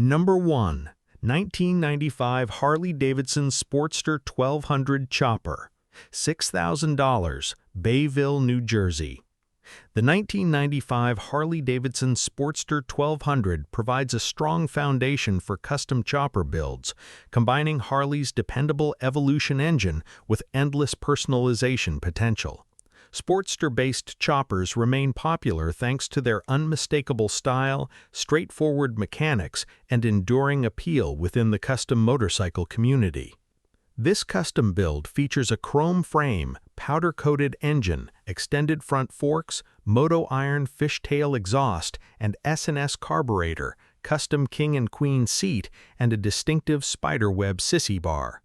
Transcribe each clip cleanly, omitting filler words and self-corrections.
Number 1. 1995 Harley-Davidson Sportster 1200 Chopper, $6,000, Bayville, New Jersey. The 1995 Harley-Davidson Sportster 1200 provides a strong foundation for custom chopper builds, combining Harley's dependable Evolution engine with endless personalization potential. Sportster-based choppers remain popular thanks to their unmistakable style, straightforward mechanics, and enduring appeal within the custom motorcycle community. This custom build features a chrome frame, powder-coated engine, extended front forks, Moto Iron fishtail exhaust, and S&S carburetor, custom king and queen seat, and a distinctive spiderweb sissy bar.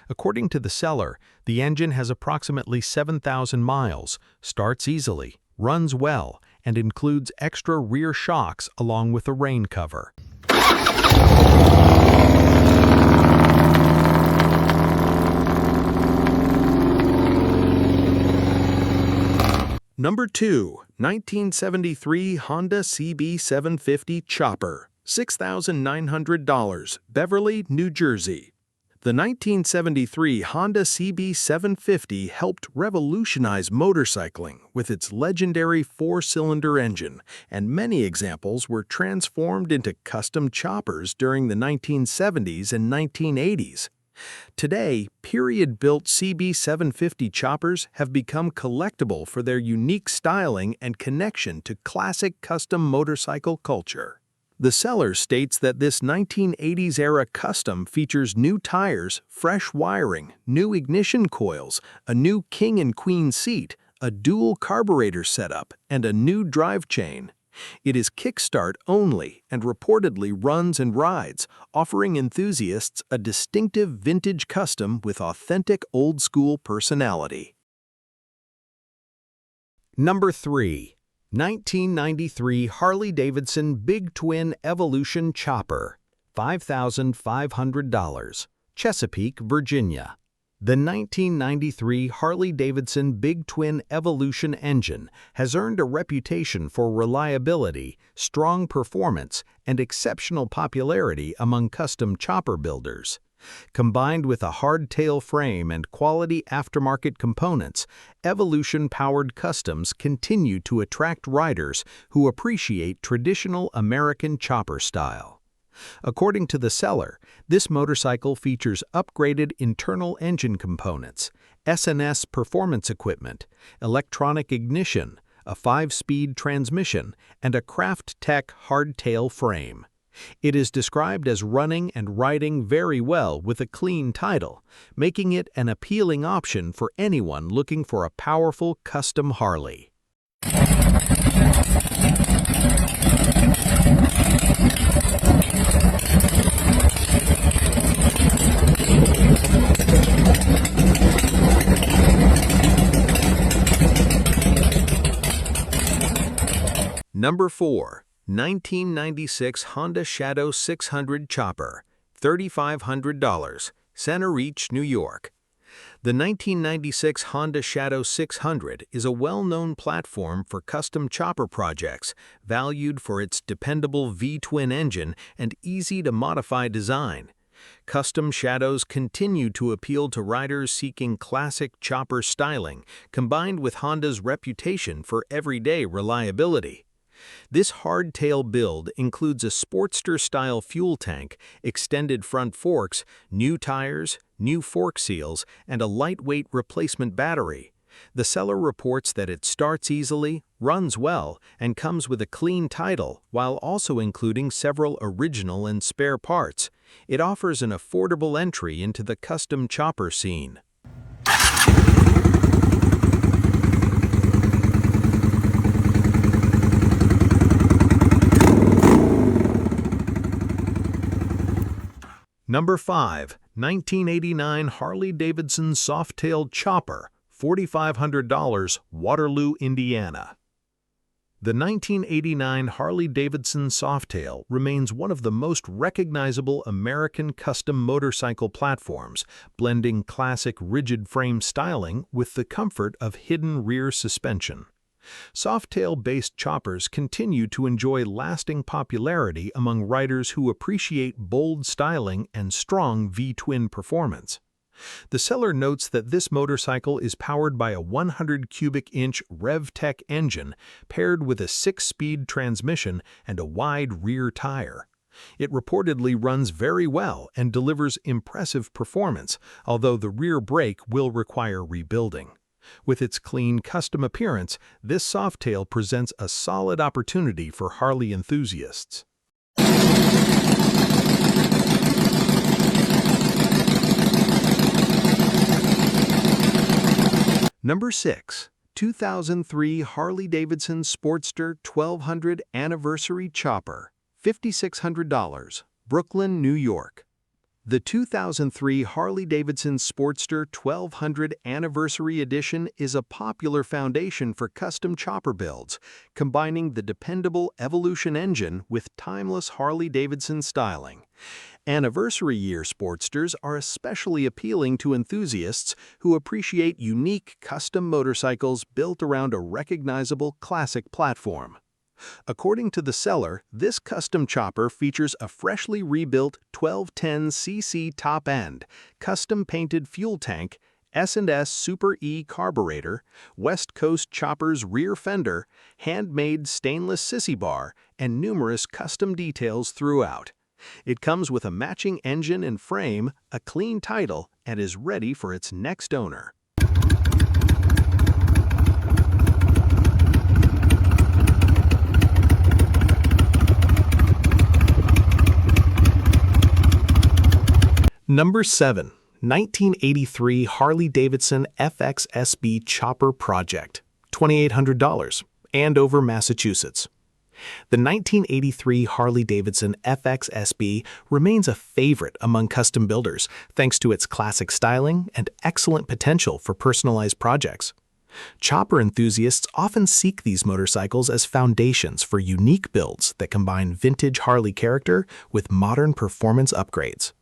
According to the seller, the engine has approximately 7,000 miles, starts easily, runs well, and includes extra rear shocks along with a rain cover. Number 2. 1973 Honda CB750 Chopper, $6,900, Beverly, New Jersey. The 1973 Honda CB750 helped revolutionize motorcycling with its legendary four-cylinder engine, and many examples were transformed into custom choppers during the 1970s and 1980s. Today, period-built CB750 choppers have become collectible for their unique styling and connection to classic custom motorcycle culture. The seller states that this 1980s-era custom features new tires, fresh wiring, new ignition coils, a new king and queen seat, a dual carburetor setup, and a new drive chain. It is kickstart only and reportedly runs and rides, offering enthusiasts a distinctive vintage custom with authentic old-school personality. Number 3. 1993 Harley-Davidson Big Twin Evolution Chopper, $5,500, Chesapeake, Virginia. The 1993 Harley-Davidson Big Twin Evolution engine has earned a reputation for reliability, strong performance, and exceptional popularity among custom chopper builders. Combined with a hardtail frame and quality aftermarket components, Evolution-powered customs continue to attract riders who appreciate traditional American chopper style. According to the seller, this motorcycle features upgraded internal engine components, S&S performance equipment, electronic ignition, a 5-speed transmission, and a Craft-Tech hardtail frame. It is described as running and riding very well with a clean title, making it an appealing option for anyone looking for a powerful custom Harley. Number 4. 1996 Honda Shadow 600 Chopper, $3,500, Center Reach, New York. The 1996 Honda Shadow 600 is a well-known platform for custom chopper projects, valued for its dependable V-twin engine and easy-to-modify design. Custom Shadows continue to appeal to riders seeking classic chopper styling, combined with Honda's reputation for everyday reliability. This hardtail build includes a Sportster-style fuel tank, extended front forks, new tires, new fork seals, and a lightweight replacement battery. The seller reports that it starts easily, runs well, and comes with a clean title, while also including several original and spare parts. It offers an affordable entry into the custom chopper scene. Number 5. 1989 Harley-Davidson Softail Chopper, $4,500, Waterloo, Indiana. The 1989 Harley-Davidson Softail remains one of the most recognizable American custom motorcycle platforms, blending classic rigid frame styling with the comfort of hidden rear suspension. Softail-based choppers continue to enjoy lasting popularity among riders who appreciate bold styling and strong V-twin performance. The seller notes that this motorcycle is powered by a 100 cubic inch RevTech engine paired with a 6-speed transmission and a wide rear tire. It reportedly runs very well and delivers impressive performance, although the rear brake will require rebuilding. With its clean, custom appearance, this Softail presents a solid opportunity for Harley enthusiasts. Number 6. 2003 Harley-Davidson Sportster 1200 Anniversary Chopper, $5,600, Brooklyn, New York. The 2003 Harley-Davidson Sportster 1200 Anniversary Edition is a popular foundation for custom chopper builds, combining the dependable Evolution engine with timeless Harley-Davidson styling. Anniversary year Sportsters are especially appealing to enthusiasts who appreciate unique custom motorcycles built around a recognizable classic platform. According to the seller, this custom chopper features a freshly rebuilt 1210cc top end, custom-painted fuel tank, S&S Super E carburetor, West Coast Chopper's rear fender, handmade stainless sissy bar, and numerous custom details throughout. It comes with a matching engine and frame, a clean title, and is ready for its next owner. Number 7. 1983 Harley-Davidson FXSB Chopper Project, $2,800, Andover, Massachusetts. The 1983 Harley-Davidson FXSB remains a favorite among custom builders thanks to its classic styling and excellent potential for personalized projects. Chopper enthusiasts often seek these motorcycles as foundations for unique builds that combine vintage Harley character with modern performance upgrades.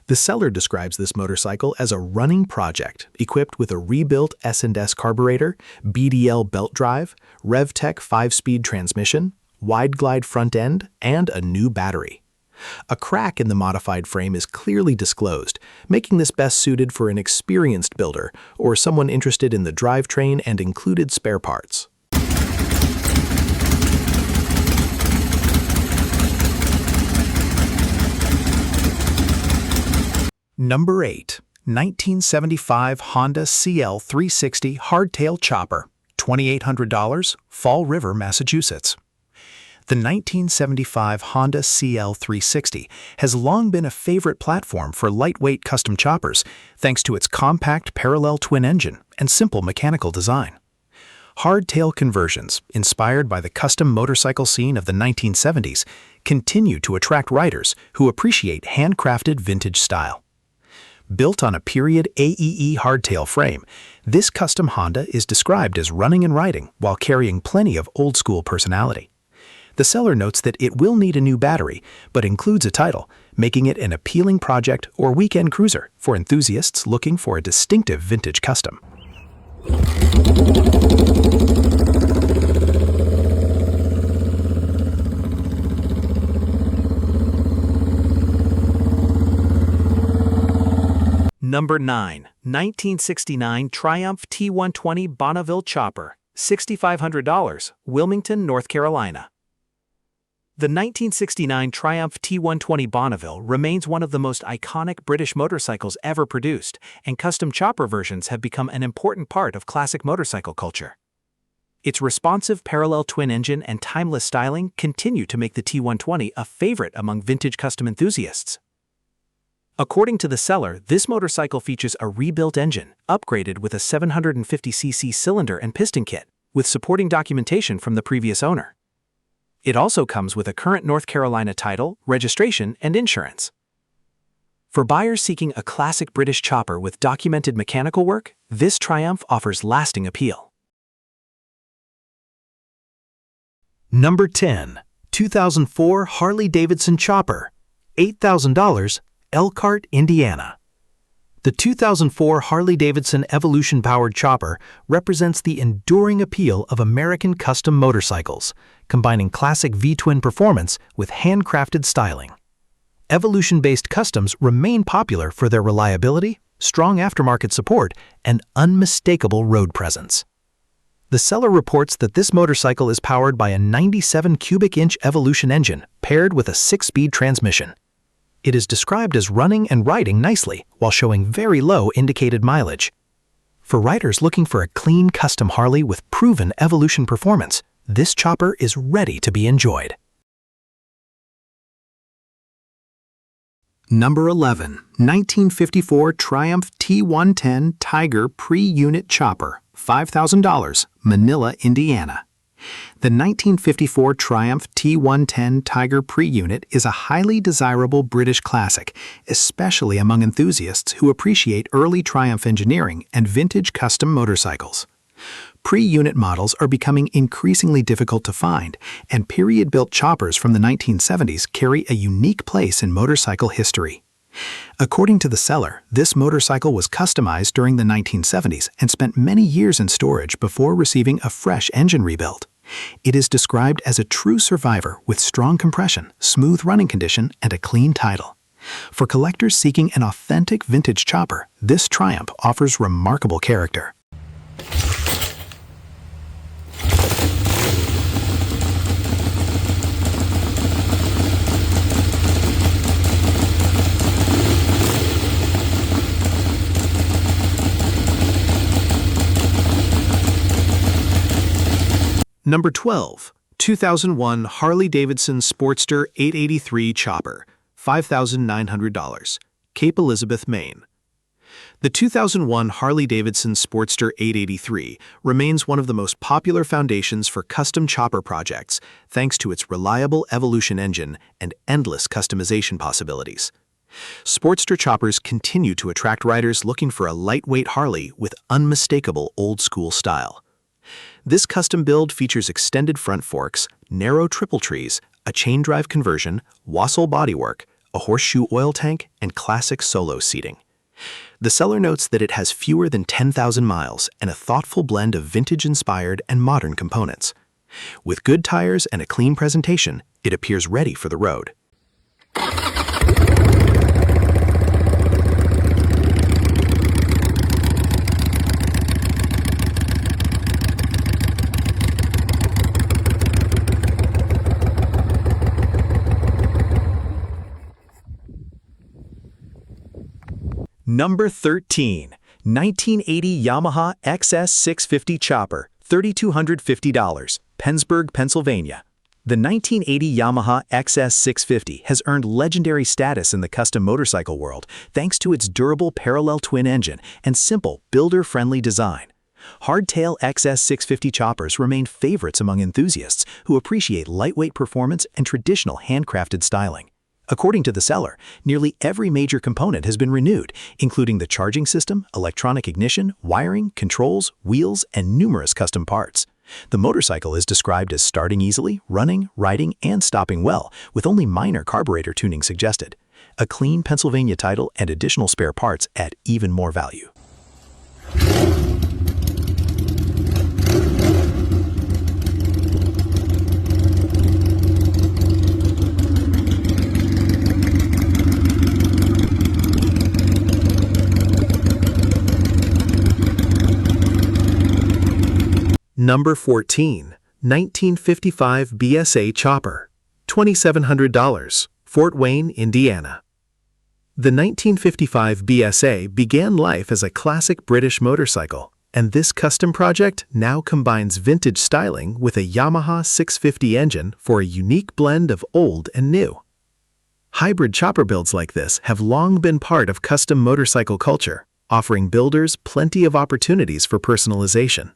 The seller describes this motorcycle as a running project equipped with a rebuilt S&S carburetor, BDL belt drive, RevTech 5-speed transmission, wide glide front end, and a new battery. A crack in the modified frame is clearly disclosed, making this best suited for an experienced builder or someone interested in the drivetrain and included spare parts. Number 8. 1975 Honda CL360 Hardtail Chopper, $2,800, Fall River, Massachusetts. The 1975 Honda CL360 has long been a favorite platform for lightweight custom choppers thanks to its compact parallel twin engine and simple mechanical design. Hardtail conversions, inspired by the custom motorcycle scene of the 1970s, continue to attract riders who appreciate handcrafted vintage style. Built on a period AEE hardtail frame, this custom Honda is described as running and riding while carrying plenty of old-school personality. The seller notes that it will need a new battery, but includes a title, making it an appealing project or weekend cruiser for enthusiasts looking for a distinctive vintage custom. Number 9. 1969 Triumph T120 Bonneville Chopper, $6,500, Wilmington, North Carolina. The 1969 Triumph T120 Bonneville remains one of the most iconic British motorcycles ever produced, and custom chopper versions have become an important part of classic motorcycle culture. Its responsive parallel twin engine and timeless styling continue to make the T120 a favorite among vintage custom enthusiasts. According to the seller, this motorcycle features a rebuilt engine, upgraded with a 750cc cylinder and piston kit, with supporting documentation from the previous owner. It also comes with a current North Carolina title, registration, and insurance. For buyers seeking a classic British chopper with documented mechanical work, this Triumph offers lasting appeal. Number 10. 2004 Harley-Davidson Chopper, $8,000, Elkhart, Indiana. The 2004 Harley-Davidson Evolution-powered chopper represents the enduring appeal of American custom motorcycles, combining classic V-twin performance with handcrafted styling. Evolution-based customs remain popular for their reliability, strong aftermarket support, and unmistakable road presence. The seller reports that this motorcycle is powered by a 97 cubic inch Evolution engine paired with a 6-speed transmission. It is described as running and riding nicely while showing very low indicated mileage. For riders looking for a clean custom Harley with proven Evolution performance, this chopper is ready to be enjoyed. Number 11. 1954 Triumph T110 Tiger Pre-Unit Chopper, $5,000, Manila, Indiana. The 1954 Triumph T110 Tiger Pre-Unit is a highly desirable British classic, especially among enthusiasts who appreciate early Triumph engineering and vintage custom motorcycles. Pre-unit models are becoming increasingly difficult to find, and period-built choppers from the 1970s carry a unique place in motorcycle history. According to the seller, this motorcycle was customized during the 1970s and spent many years in storage before receiving a fresh engine rebuild. It is described as a true survivor with strong compression, smooth running condition, and a clean title. For collectors seeking an authentic vintage chopper, this Triumph offers remarkable character. Number 12. 2001 Harley-Davidson Sportster 883 Chopper, $5,900, Cape Elizabeth, Maine. The 2001 Harley-Davidson Sportster 883 remains one of the most popular foundations for custom chopper projects thanks to its reliable Evolution engine and endless customization possibilities. Sportster choppers continue to attract riders looking for a lightweight Harley with unmistakable old-school style. This custom build features extended front forks, narrow triple trees, a chain drive conversion, Wassel bodywork, a horseshoe oil tank, and classic solo seating. The seller notes that it has fewer than 10,000 miles and a thoughtful blend of vintage-inspired and modern components. With good tires and a clean presentation, it appears ready for the road. Number 13. 1980 Yamaha XS650 Chopper, $3,250, Pennsburg, Pennsylvania. The 1980 Yamaha XS650 has earned legendary status in the custom motorcycle world thanks to its durable parallel twin engine and simple, builder-friendly design. Hardtail XS650 choppers remain favorites among enthusiasts who appreciate lightweight performance and traditional handcrafted styling. According to the seller, nearly every major component has been renewed, including the charging system, electronic ignition, wiring, controls, wheels, and numerous custom parts. The motorcycle is described as starting easily, running, riding, and stopping well, with only minor carburetor tuning suggested. A clean Pennsylvania title and additional spare parts add even more value. Number 14. 1955 BSA Chopper, $2,700, Fort Wayne, Indiana. The 1955 BSA began life as a classic British motorcycle, and this custom project now combines vintage styling with a Yamaha 650 engine for a unique blend of old and new. Hybrid chopper builds like this have long been part of custom motorcycle culture, offering builders plenty of opportunities for personalization.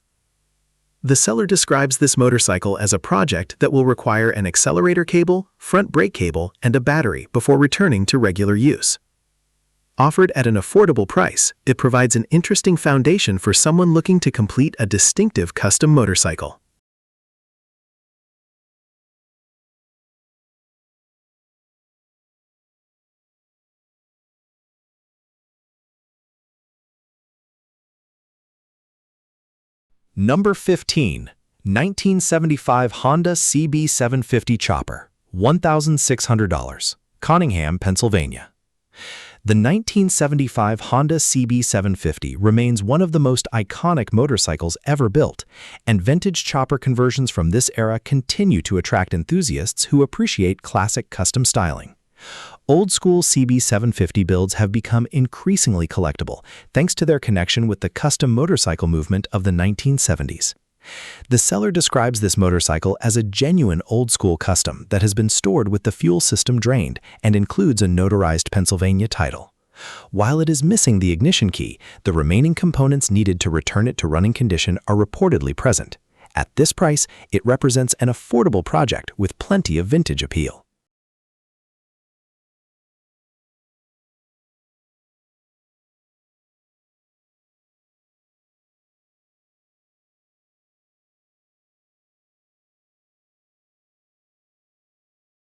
The seller describes this motorcycle as a project that will require an accelerator cable, front brake cable, and a battery before returning to regular use. Offered at an affordable price, it provides an interesting foundation for someone looking to complete a distinctive custom motorcycle. Number 15. 1975 Honda CB750 Chopper, $1,600, Conningham, Pennsylvania. The 1975 Honda CB750 remains one of the most iconic motorcycles ever built, and vintage chopper conversions from this era continue to attract enthusiasts who appreciate classic custom styling. Old-school CB750 builds have become increasingly collectible thanks to their connection with the custom motorcycle movement of the 1970s. The seller describes this motorcycle as a genuine old-school custom that has been stored with the fuel system drained and includes a notarized Pennsylvania title. While it is missing the ignition key, the remaining components needed to return it to running condition are reportedly present. At this price, it represents an affordable project with plenty of vintage appeal.